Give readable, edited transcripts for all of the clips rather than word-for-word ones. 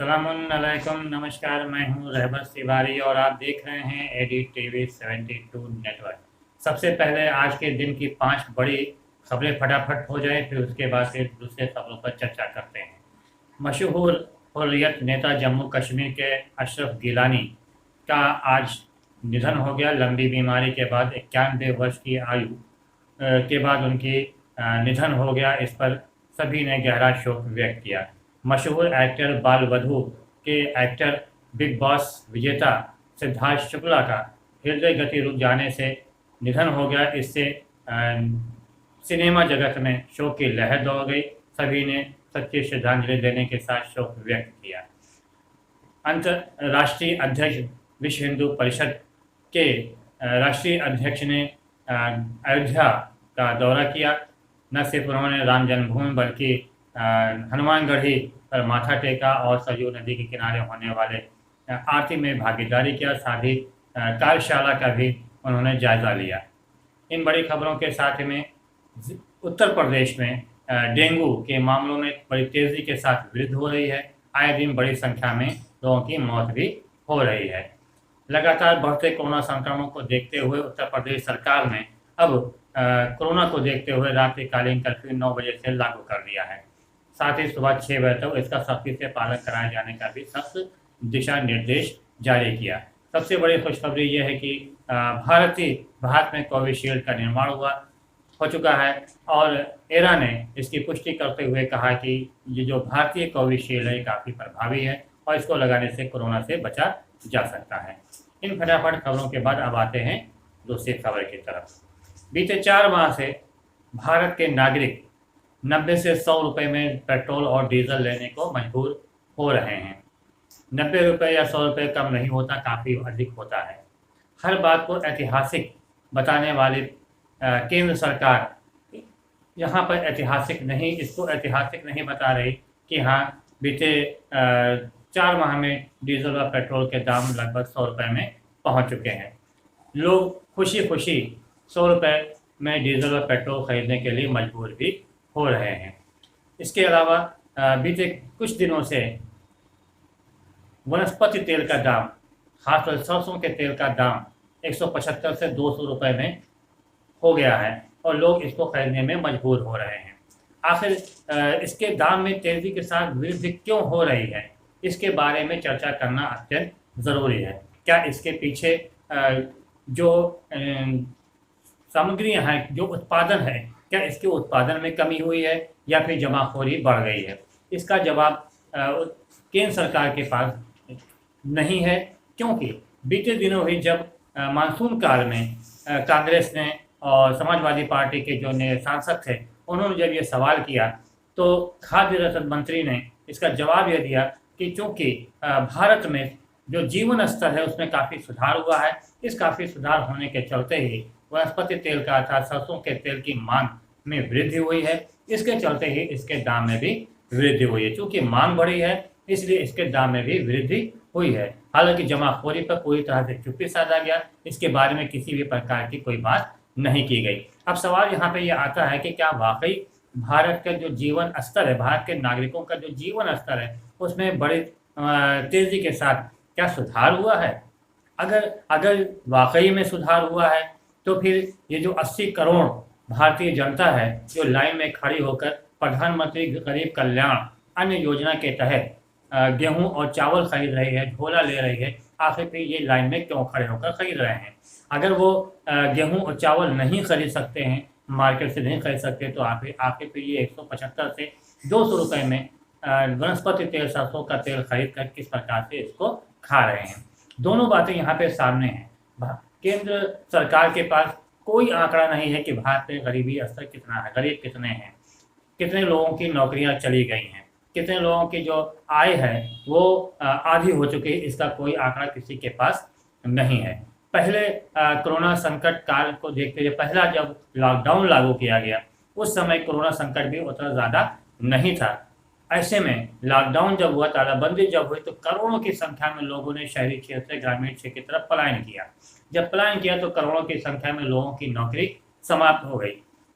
अस्सलामुअलैकुम, नमस्कार। मैं हूं रहबत तिवारी और आप देख रहे हैं एडी टीवी 72 नेटवर्क। सबसे पहले आज के दिन की 5 बड़ी खबरें फटाफट हो जाए, फिर उसके बाद फिर दूसरे खबरों पर चर्चा करते हैं। मशहूर हुर्रियत नेता जम्मू कश्मीर के अशरफ गिलानी का आज निधन हो गया। लंबी बीमारी के बाद 91 वर्ष की आयु के बाद उनकी निधन हो गया। इस पर सभी ने गहरा शोक व्यक्त किया। मशहूर एक्टर बाल वधू के एक्टर बिग बॉस विजेता सिद्धार्थ शुक्ला का हृदय गति रुक जाने से निधन हो गया। इससे सिनेमा जगत में शोक की लहर दौड़ गई। सभी ने सच्ची श्रद्धांजलि देने के साथ शोक व्यक्त किया। अंतर्राष्ट्रीय अध्यक्ष विश्व हिंदू परिषद के राष्ट्रीय अध्यक्ष ने अयोध्या का दौरा किया। न सिर्फ उन्होंने राम जन्मभूमि बल्कि हनुमानगढ़ी पर माथा टेका और सरयू नदी के किनारे होने वाले आरती में भागीदारी किया। साथ ही कार्यशाला का भी उन्होंने जायजा लिया। इन बड़ी खबरों के साथ में उत्तर प्रदेश में डेंगू के मामलों में बड़ी तेजी के साथ वृद्धि हो रही है। आए दिन बड़ी संख्या में लोगों की मौत भी हो रही है। लगातार बढ़ते कोरोना संक्रमण को देखते हुए उत्तर प्रदेश सरकार ने अब कोरोना को देखते हुए रात्रिकालीन कर्फ्यू 9 बजे से लागू कर दिया है। साथ ही सुबह 6 बजे तक इसका सख्ती से पालन कराए जाने का भी सख्त दिशा निर्देश जारी किया। सबसे बड़ी खुशखबरी यह है कि भारत में कोविशील्ड का निर्माण हो चुका है और एरा ने इसकी पुष्टि करते हुए कहा कि ये जो भारतीय कोविशील्ड है काफ़ी प्रभावी है और इसको लगाने से कोरोना से बचा जा सकता है। इन फटाफट खबरों के बाद अब आते हैं दूसरी खबर की तरफ। बीते 4 माह से भारत के नागरिक 90 से 100 रुपये में पेट्रोल और डीजल लेने को मजबूर हो रहे हैं। 90 रुपये या 100 रुपये कम नहीं होता, काफ़ी अधिक होता है। हर बात को ऐतिहासिक बताने वाली केंद्र सरकार यहाँ पर इसको ऐतिहासिक नहीं बता रही कि हाँ बीते 4 माह में डीजल और पेट्रोल के दाम लगभग 100 रुपये में पहुँच चुके हैं। लोग खुशी खुशी 100 रुपये में डीजल और पेट्रोल खरीदने के लिए मजबूर भी हो रहे हैं। इसके अलावा बीते कुछ दिनों से वनस्पति तेल का दाम, खासकर सरसों के तेल का दाम 175 से 200 रुपये में हो गया है और लोग इसको खरीदने में मजबूर हो रहे हैं। आखिर इसके दाम में तेजी के साथ वृद्धि क्यों हो रही है, इसके बारे में चर्चा करना अत्यंत ज़रूरी है। क्या इसके पीछे जो सामग्रियां हैं, जो उत्पादन है, क्या इसके उत्पादन में कमी हुई है या फिर जमाखोरी बढ़ गई है? इसका जवाब केंद्र सरकार के पास नहीं है, क्योंकि बीते दिनों ही जब मानसून काल में कांग्रेस ने और समाजवादी पार्टी के जो नए सांसद थे उन्होंने जब ये सवाल किया तो खाद्य रसद मंत्री ने इसका जवाब यह दिया कि चूँकि भारत में जो जीवन स्तर है उसमें काफ़ी सुधार हुआ है। इस काफ़ी सुधार होने के चलते ही वनस्पति तेल का अर्थात सरसों के तेल की मांग में वृद्धि हुई है। इसके चलते ही इसके दाम में भी वृद्धि हुई है। चूँकि मांग बढ़ी है इसलिए इसके दाम में भी वृद्धि हुई है। हालांकि जमाखोरी पर पूरी तरह से चुप्पी साधा गया, इसके बारे में किसी भी प्रकार की कोई बात नहीं की गई। अब सवाल यहाँ पे यह आता है कि क्या वाकई भारत का जो जीवन स्तर है, भारत के नागरिकों का जो जीवन स्तर है उसमें बड़ी तेज़ी के साथ क्या सुधार हुआ है? अगर वाकई में सुधार हुआ है तो फिर ये जो 80 करोड़ भारतीय जनता है जो लाइन में खड़ी होकर प्रधानमंत्री गरीब कल्याण अन्य योजना के तहत गेहूं और चावल खरीद रही है, झोला ले रही है, आखिर फिर ये लाइन में क्यों खड़े होकर खरीद रहे हैं? अगर वो गेहूं और चावल नहीं खरीद सकते हैं, मार्केट से नहीं खरीद सकते, तो आखिर फिर ये 175 से 200 रुपये में वनस्पति तेल, सरसों का तेल खरीद कर किस प्रकार से इसको खा रहे हैं? दोनों बातें यहाँ पे सामने हैं। केंद्र सरकार के पास कोई आंकड़ा नहीं है कि भारत में गरीबी स्तर कितना है, गरीब कितने हैं, कितने लोगों की नौकरियां चली गई हैं, कितने लोगों की जो आय है वो आधी हो चुकी है। इसका कोई आंकड़ा किसी के पास नहीं है। पहले कोरोना संकट काल को देखते हुए पहला जब लॉकडाउन लागू किया गया उस समय कोरोना संकट भी उतना ज़्यादा नहीं था। ऐसे में लॉकडाउन जब हुआ, तालाबंदी जब हुई, तो करोड़ों की संख्या में लोगों ने शहरी क्षेत्र से ग्रामीण क्षेत्र की तरफ पलायन किया। जब पलायन किया तो करोड़ों की संख्या में लोगों की नौकरी समाप्त हो गई।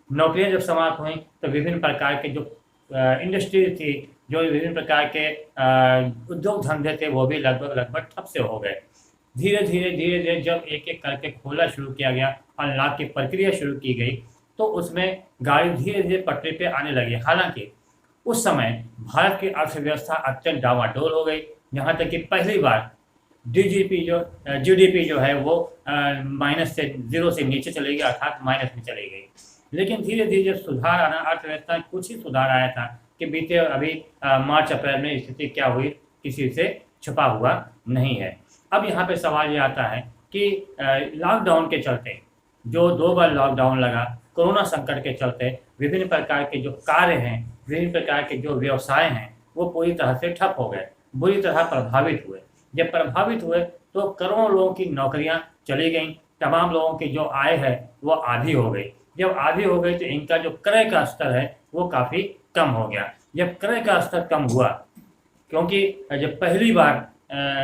नौकरियां जब समाप्त हुई तो विभिन्न प्रकार के जो इंडस्ट्री थी, जो विभिन्न प्रकार के उद्योग धंधे थे, वो भी लगभग ठप से हो गए। धीरे धीरे जब एक एक करके खोला शुरू किया गया, अनलॉक की प्रक्रिया शुरू की गई, तो उसमें गाड़ी धीरे धीरे पटरी पे आने लगी। हालांकि उस समय भारत की अर्थव्यवस्था अत्यंत डावाडोल हो गई, यहाँ तक कि पहली बार जीडीपी जो है वो माइनस से, जीरो से नीचे चली गई, अर्थात माइनस में चली गई। लेकिन धीरे धीरे जब सुधार आना, अर्थव्यवस्था में कुछ ही सुधार आया था कि बीते अभी मार्च अप्रैल में स्थिति क्या हुई, किसी से छुपा हुआ नहीं है। अब यहाँ पे सवाल ये आता है कि लॉकडाउन के चलते, जो 2 बार लॉकडाउन लगा, कोरोना संकट के चलते विभिन्न प्रकार के जो कार्य हैं, विभिन्न प्रकार के जो व्यवसाय हैं, वो पूरी तरह से ठप हो गए, बुरी तरह प्रभावित हुए। जब प्रभावित हुए तो करोड़ों लोगों की नौकरियां चली गईं, तमाम लोगों की जो आय है वो आधी हो गई। जब आधी हो गई तो इनका जो क्रय का स्तर है वो काफ़ी कम हो गया। जब क्रय का स्तर कम हुआ, क्योंकि जब पहली बार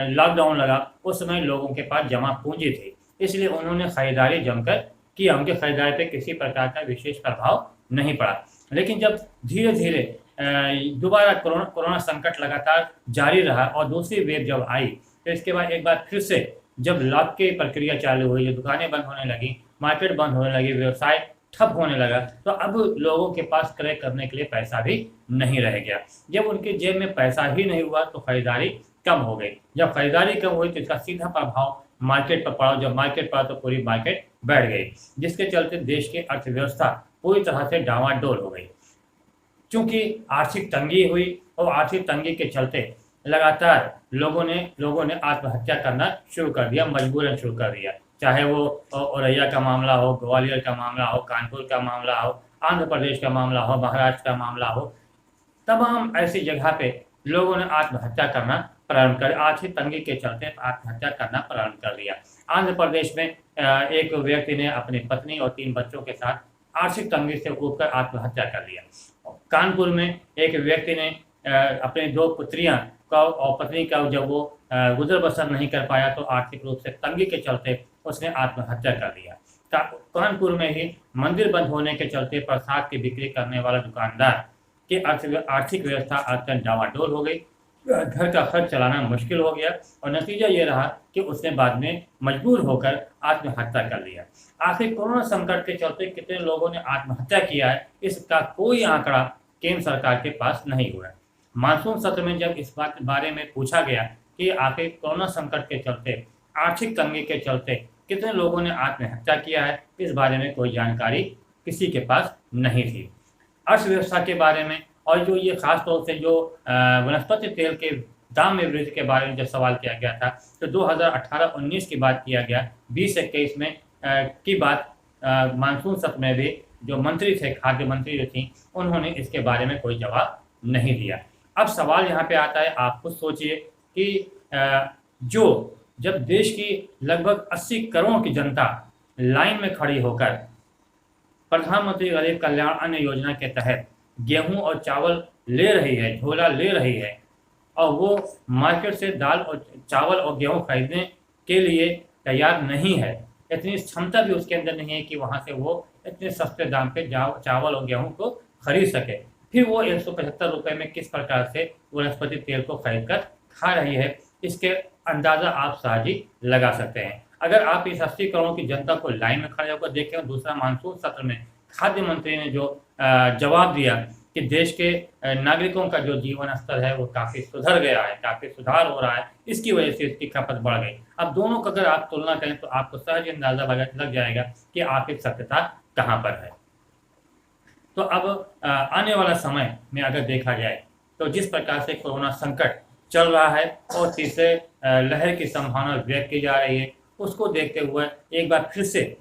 लॉकडाउन लगा उस समय लोगों के पास जमा पूंजी थी, इसलिए उन्होंने खरीदारी जमकर किया, उनके खरीदारी पे किसी प्रकार का विशेष प्रभाव नहीं पड़ा। लेकिन जब धीरे धीरे दोबारा कोरोना संकट लगातार जारी रहा और दूसरी वेव जब आई, तो इसके बाद एक बार फिर से जब लॉक की प्रक्रिया चालू हुई, जो दुकानें बंद होने लगी, मार्केट बंद होने लगी, व्यवसाय ठप होने लगा, तो अब लोगों के पास क्रय करने के लिए पैसा भी नहीं रह गया। जब उनके जेब में पैसा ही नहीं हुआ तो खरीदारी कम हो गई। जब खरीदारी कम हुई तो इसका सीधा प्रभाव मार्केट पर पड़ा। जब मार्केट पड़ा तो पूरी मार्केट बैठ गई, जिसके चलते देश की अर्थव्यवस्था पूरी तरह से डावाडोल हो गई। क्योंकि आर्थिक तंगी हुई और आर्थिक तंगी के चलते लगातार लोगों ने आत्महत्या करना शुरू कर दिया, मजबूरन शुरू कर दिया। चाहे वो औरैया का मामला हो, ग्वालियर का मामला हो, कानपुर का मामला हो, आंध्र प्रदेश का मामला हो, महाराष्ट्र का मामला हो, तमाम ऐसी जगह पे लोगों ने आत्महत्या करना प्रारंभ कर, आर्थिक तंगी के चलते आत्महत्या करना प्रारंभ कर दिया। आंध्र प्रदेश में एक व्यक्ति ने अपनी पत्नी और 3 बच्चों के साथ आर्थिक तंगी से ऊबकर आत्महत्या कर लिया। कानपुर में एक व्यक्ति ने अपने 2 पुत्रियां का और पत्नी का जब वो गुजर बसर नहीं कर पाया तो आर्थिक रूप से तंगी के चलते उसने आत्महत्या कर लिया। कानपुर में ही मंदिर बंद होने के चलते प्रसाद की बिक्री करने वाला दुकानदार की आर्थिक व्यवस्था अत्यंत डावाडोल हो गई, घर का खर्च चलाना मुश्किल हो गया और नतीजा ये रहा कि उसने बाद में मजबूर होकर आत्महत्या कर लिया। आखिर कोरोना संकट के चलते कितने लोगों ने आत्महत्या किया है, इसका कोई आंकड़ा केंद्र सरकार के पास नहीं हुआ। मानसून सत्र में जब इस बारे में पूछा गया कि आखिर कोरोना संकट के चलते, आर्थिक तंगी के चलते कितने लोगों ने आत्महत्या किया है, इस बारे में कोई जानकारी किसी के पास नहीं थी। अर्थव्यवस्था के बारे में और जो ये खास तौर से जो वनस्पति तेल के दाम में वृद्धि के बारे में जब सवाल किया गया था तो 2018-19 की बात किया गया, 20-21 में की बात मानसून सत्र में भी जो मंत्री थे, खाद्य मंत्री जो थी, उन्होंने इसके बारे में कोई जवाब नहीं दिया। अब सवाल यहाँ पे आता है, आप खुद सोचिए कि जब देश की लगभग 80 करोड़ की जनता लाइन में खड़ी होकर प्रधानमंत्री गरीब कल्याण अन्न योजना के तहत गेहूं और चावल ले रही है, झोला ले रही है, और वो मार्केट से दाल और चावल और गेहूं खरीदने के लिए तैयार नहीं है, इतनी क्षमता भी उसके अंदर नहीं है कि वहाँ से वो इतने सस्ते दाम पे चावल और गेहूं को खरीद सके, फिर वो 175 रुपये में किस प्रकार से वनस्पति तेल को खरीद कर खा रही है, इसके अंदाज़ा आप सहज ही लगा सकते हैं। अगर आप इस 80 करोड़ की जनता को लाइन में खड़े होकर देखें, दूसरा मानसून सत्र में खाद्य मंत्री ने जो जवाब दिया कि देश के नागरिकों का जो जीवन स्तर है वो काफ़ी सुधर गया है, काफ़ी सुधार हो रहा है, इसकी वजह से इसकी खपत बढ़ गई। अब दोनों का अगर आप तुलना करें तो आपको सहज अंदाज़ा लग जाएगा कि आखिर सत्यता कहाँ पर है। तो अब आने वाला समय में अगर देखा जाए तो जिस प्रकार से कोरोना संकट चल रहा है और तीसरे लहर की संभावना व्यक्त की जा रही है, उसको देखते हुए एक बार फिर से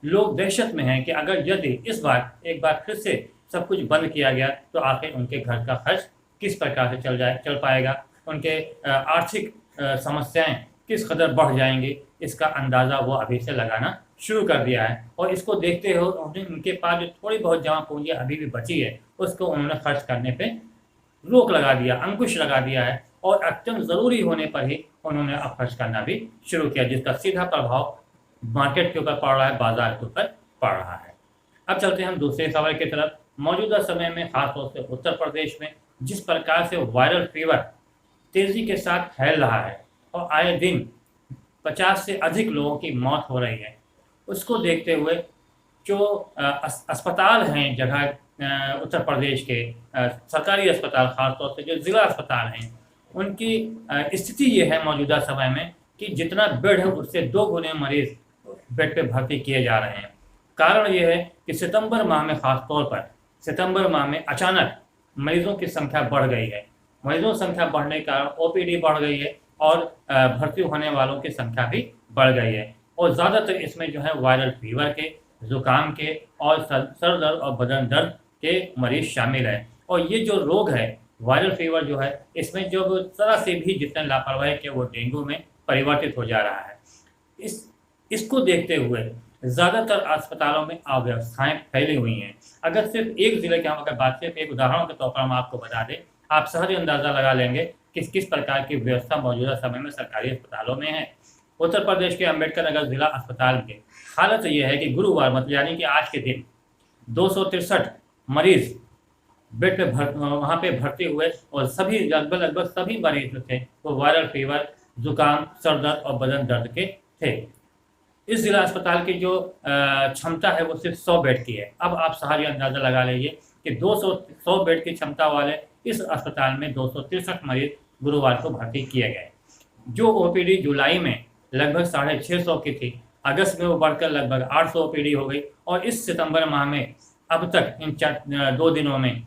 लोग दहशत में हैं कि अगर यदि इस बार एक बार फिर से सब कुछ बंद किया गया तो आखिर उनके घर का खर्च किस प्रकार से चल पाएगा, उनके आर्थिक समस्याएं किस कदर बढ़ जाएंगी, इसका अंदाज़ा वो अभी से लगाना शुरू कर दिया है। और इसको देखते हुए उनके पास जो थोड़ी बहुत जमा पूंजी अभी भी बची है उसको उन्होंने खर्च करने पर रोक लगा दिया, अंकुश लगा दिया है, और अत्यंत ज़रूरी होने पर ही उन्होंने अब खर्च करना भी शुरू किया, जिसका सीधा प्रभाव मार्केट के ऊपर पड़ रहा है, बाजार के ऊपर पड़ रहा है। अब चलते हैं हम दूसरे सवाल की तरफ मौजूदा समय में खासतौर से उत्तर प्रदेश में जिस प्रकार से वायरल फीवर तेजी के साथ फैल रहा है और आए दिन 50 से अधिक लोगों की मौत हो रही है, उसको देखते हुए जो अस्पताल हैं जगह उत्तर प्रदेश के सरकारी अस्पताल, खासतौर से जो ज़िला अस्पताल हैं, उनकी स्थिति ये है मौजूदा समय में कि जितना बेड है उससे 2 गुने मरीज बेड पे भर्ती किए जा रहे हैं। कारण ये है कि सितंबर माह में खास तौर पर सितंबर माह में अचानक मरीजों की संख्या बढ़ गई है। मरीजों की संख्या बढ़ने के कारण ओपीडी बढ़ गई है और भर्ती होने वालों की संख्या भी बढ़ गई है और ज़्यादातर इसमें जो है वायरल फीवर के, ज़ुकाम के और सर दर्द और बदन दर्द के मरीज शामिल हैं। और ये जो रोग है वायरल फीवर जो है, इसमें जो ज़रा से भी जितने लापरवाही के वो डेंगू में परिवर्तित हो जा रहा है। इसको देखते हुए ज़्यादातर अस्पतालों में अव्यवस्थाएं फैली हुई हैं। अगर सिर्फ एक ज़िले की हम अगर बात सिर्फ एक उदाहरण के तौर पर हम आपको बता दें, आप सहज अंदाज़ा लगा लेंगे किस किस प्रकार की व्यवस्था मौजूदा समय में सरकारी अस्पतालों में है। उत्तर प्रदेश के अम्बेडकर नगर जिला अस्पताल की हालत यह है कि गुरुवार मतलब यानी कि आज के दिन 263 मरीज बेड पे वहाँ पे भर्ती हुए और सभी लगभग सभी मरीज जो थे वो वायरल फीवर, जुकाम, सर दर्द और बदन दर्द के थे। इस जिला अस्पताल की जो क्षमता है वो सिर्फ 100 बेड की है। अब आप सहज अंदाज़ा लगा लीजिए कि 100 बेड की क्षमता वाले इस अस्पताल में 263 मरीज गुरुवार को भर्ती किए गए। जो ओपीडी जुलाई में लगभग 650 की थी, अगस्त में वो बढ़कर लगभग 800 ओपीडी हो गई और इस सितंबर माह में अब तक इन 2 दिनों में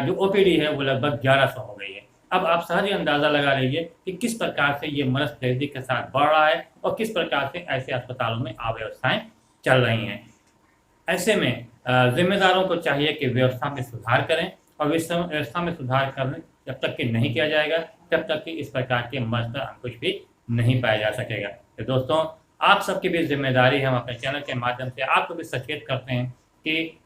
जो ओपीडी है वो लगभग 1100 हो गई है। अब आप सहज अंदाज़ा लगा लीजिए कि किस प्रकार से ये मरज तेजी के साथ बढ़ रहा है और किस प्रकार से ऐसे अस्पतालों में अव्यवस्थाएं चल रही हैं। ऐसे में जिम्मेदारों को चाहिए कि व्यवस्था में सुधार करें और व्यवस्था में सुधार करने जब तक कि नहीं किया जाएगा तब तक कि इस प्रकार के मर्ज पर अंकुश भी नहीं पाया जा सकेगा। तो दोस्तों, आप सबकी भी जिम्मेदारी है, हम अपने चैनल के माध्यम से आपको भी सचेत करते हैं कि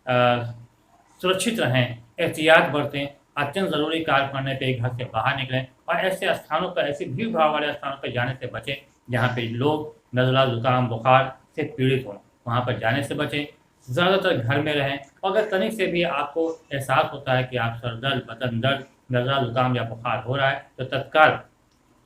सुरक्षित रहें, एहतियात बरतें, अत्यंत ज़रूरी कार्य करने पे घर से बाहर निकलें और ऐसे स्थानों पर, ऐसी भीड़ भाड़ वाले स्थानों पर जाने से बचें जहाँ पे लोग नज़ला, ज़ुकाम, बुखार से पीड़ित हों, वहाँ पर जाने से बचें। ज़्यादातर घर में रहें और अगर तनिक से भी आपको एहसास होता है कि आप सर दर्द, बदन दर्द, नज़ला, ज़ुकाम या बुखार हो रहा है तो तत्काल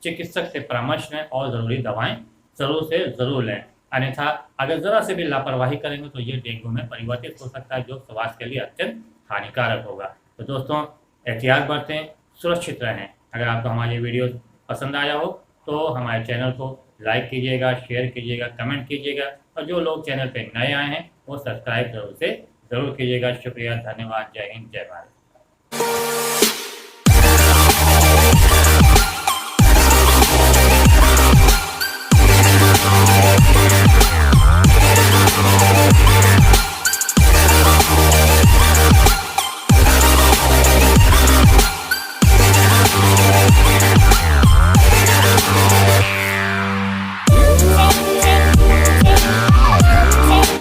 चिकित्सक से परामर्श लें और ज़रूरी दवाएँ ज़रूर से ज़रूर लें। अन्यथा अगर ज़रा से भी लापरवाही करेंगे तो ये डेंगू में परिवर्तित हो सकता है, जो स्वास्थ्य के लिए अत्यंत हानिकारक होगा। तो दोस्तों, एहतियात बरतें, सुरक्षित रहें। अगर आपको हमारी वीडियो पसंद आया हो तो हमारे चैनल को लाइक कीजिएगा, शेयर कीजिएगा, कमेंट कीजिएगा और जो लोग चैनल पर नए आए हैं वो सब्सक्राइब ज़रूर कीजिएगा। शुक्रिया, धन्यवाद, जय हिंद, जय भारत।